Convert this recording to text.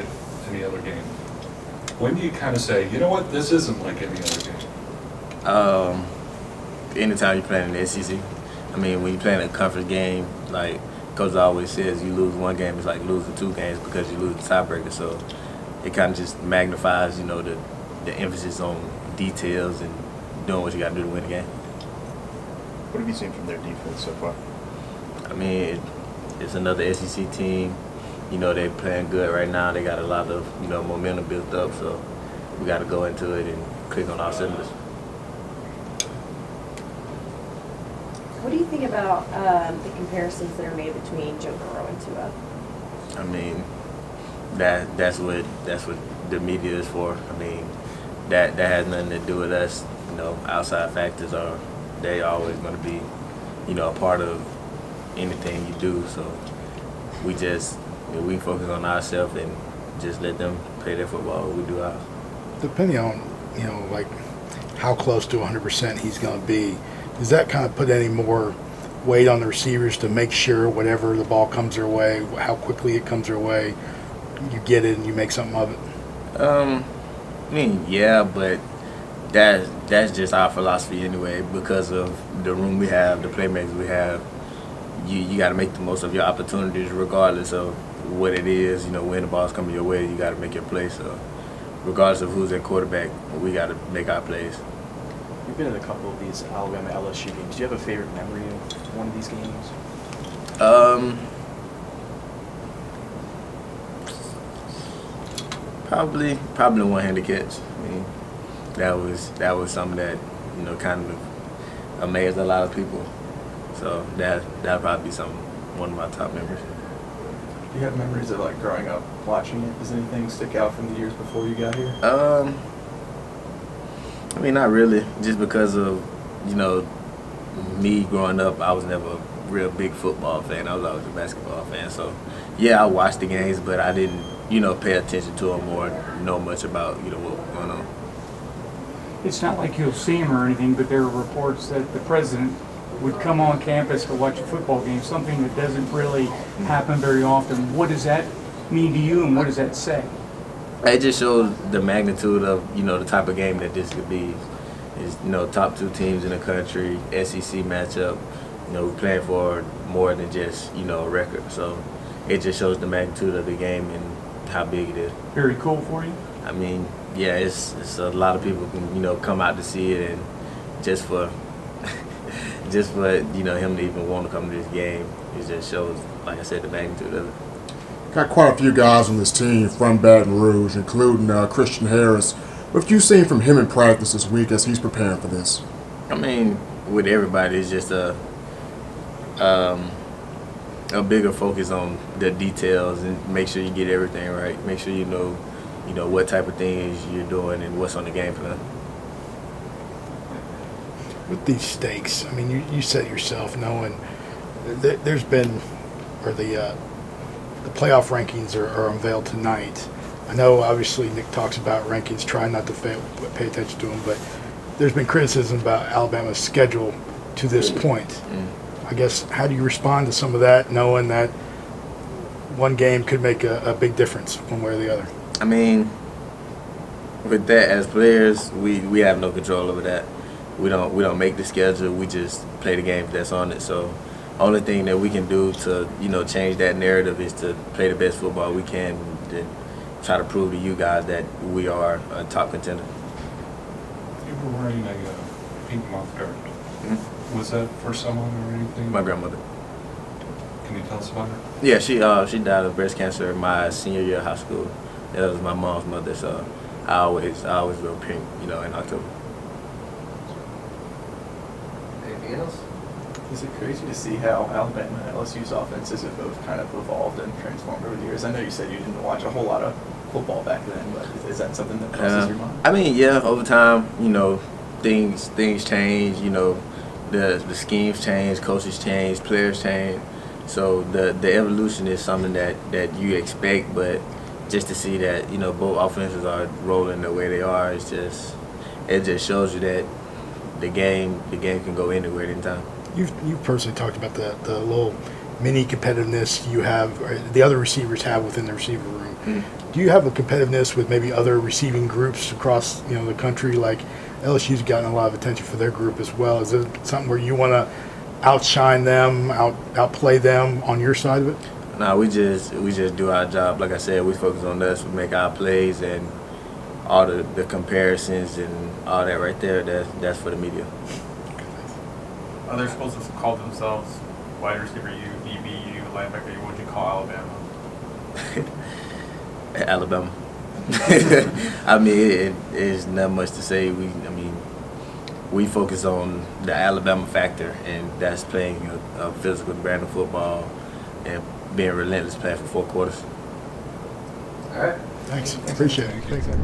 at any other game? When do you kind of say, you know what, this isn't like any other game? Anytime you're playing in the SEC. I mean, when you're playing a conference game, like Coach always says, you lose one game, it's like losing two games because you lose the tiebreaker. So it kind of just magnifies, the emphasis on details and doing what you got to do to win the game. What have you seen from their defense so far? I mean, it's another SEC team. They're playing good right now. They got a lot of, momentum built up. So we got to go into it and click on our cylinders. What do you think about the comparisons that are made between Joe Burrow and Tua? I mean, that's what the media is for. I mean, that has nothing to do with us. Outside factors they always going to be, a part of anything you do. So we just we focus on ourselves and just let them play their football. We do ours. Depending on like how close to 100% he's going to be, does that kind of put any more weight on the receivers to make sure whatever the ball comes their way, how quickly it comes their way, you get it and you make something of it? I mean, yeah, but that's just our philosophy anyway. Because of the room we have, the playmakers we have, you got to make the most of your opportunities regardless of what it is. When the ball's coming your way, you got to make your play. So regardless of who's at quarterback, we got to make our plays. You've been in a couple of these Alabama LSU games. Do you have a favorite memory of one of these games? Probably the one-handed catch. I mean, that was something that kind of amazed a lot of people. So that'll probably be one of my top memories. Do you have memories of like growing up watching it? Does anything stick out from the years before you got here? I mean, not really. Just because of me growing up, I was never a real big football fan. I was always a basketball fan. So yeah, I watched the games, but I didn't pay attention to them or know much about what was going on. It's not like you'll see him or anything, but there are reports that the president would come on campus to watch a football game, something that doesn't really happen very often. What does that mean to you, and what does that say? It just shows the magnitude of, the type of game that this could be. It's, top two teams in the country, SEC matchup. We're playing for more than just, a record. So it just shows the magnitude of the game and how big it is. Very cool for you? I mean, yeah, it's a lot of people can, come out to see it, and just for him to even want to come to this game, it just shows, like I said, the magnitude of it. Got quite a few guys on this team from Baton Rouge, including Christian Harris. What have you seen from him in practice this week as he's preparing for this? I mean, with everybody, it's just a bigger focus on the details and make sure you get everything right. Make sure you know what type of things you're doing and what's on the game plan. With these stakes, I mean, you said yourself, knowing there's been, or the playoff rankings are unveiled tonight. I know, obviously, Nick talks about rankings, trying not to pay attention to them, but there's been criticism about Alabama's schedule to this point. I guess, how do you respond to some of that, knowing that one game could make a big difference one way or the other? I mean, with that, as players, we have no control over that. We don't make the schedule. We just play the games that's on it. So, only thing that we can do to change that narrative is to play the best football we can and try to prove to you guys that we are a top contender. You were wearing a pink mouth guard. Mm-hmm. Was that for someone or anything? My grandmother. Can you tell us about her? Yeah, she died of breast cancer my senior year of high school. That was my mom's mother, so I always wear pink, in October. Anything else? Is it crazy to see how Alabama and LSU's offenses have both kind of evolved and transformed over the years? I know you said you didn't watch a whole lot of football back then, but is that something that crosses your mind? I mean, yeah, over time, things change, the schemes change, coaches change, players change. So the evolution is something that you expect, but just to see that, both offenses are rolling the way they are, it just shows you that the game can go anywhere at any time. You've personally talked about the little mini competitiveness you have, or the other receivers have within the receiver room. Do you have a competitiveness with maybe other receiving groups across the country? Like LSU's gotten a lot of attention for their group as well. Is it something where you want to outshine them, outplay them on your side of it? No, we just do our job. Like I said, we focus on us. We make our plays, and all the comparisons and all that right there. That's for the media. Are they supposed to call themselves wide receiver U, DB U, linebacker U? What would you call Alabama? Alabama. I mean, it's not much to say. We focus on the Alabama factor, and that's playing a physical brand of football and being relentless, playing for 4 quarters. All right. Thanks. Appreciate it. Thanks, Ed.